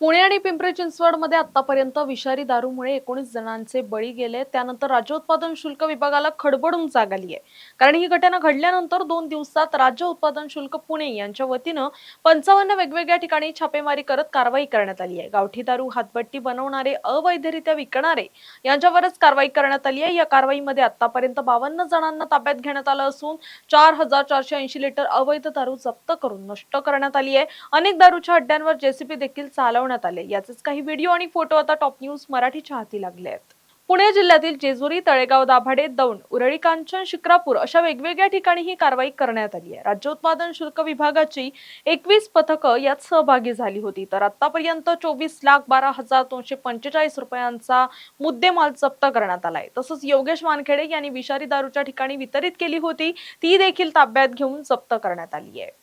पुणे आणि पिंपरी चिंचवडमध्ये आतापर्यंत विषारी दारूमुळे 19 जणांचे बळी गेले। त्यानंतर राज्य उत्पादन शुल्क विभागाला खडबडून जाग आली आहे। कारण ही घटना घडल्यानंतर 2 दिवसात राज्य उत्पादन शुल्क पुणे यांच्या वतीनं 55 वेगवेगळ्या ठिकाणी छापेमारी करत कारवाई करण्यात आली आहे। गावठी दारू, हातभट्टी बनवणारे, अवैधरित्या विकणारे यांच्यावरच कारवाई करण्यात आली आहे। या कारवाईमध्ये आतापर्यंत 52 जणांना ताब्यात घेण्यात आलं असून 4480 लिटर अवैध दारू जप्त करून नष्ट करण्यात आली आहे। अनेक दारूच्या अड्ड्यांवर जेसीबी देखील चालवण्यात आले। याचेच काही व्हिडिओ आणि फोटो आता टॉप न्यूज मराठीच्या हाती लागले आहेत। पुणे जिल्ह्यातील जेजुरी, तळेगाव, दाभाडे, दौंड, उरळी, कांचन, शिक्रापूर अशा वेगवेगळ्या ठिकाणी ही कारवाई करण्यात आली आहे। राज्य उत्पादन शुल्क विभागाची 21 पथकं यात सहभागी झाली होती। तर आतापर्यंत 24,12,245 रुपयांचा मुद्देमाल जप्त करण्यात आलाय। तसंच योगेश वानखेडे यांनी विषारी दारूच्या ठिकाणी वितरित केली होती, ती देखील ताब्यात घेऊन जप्त करण्यात आली आहे।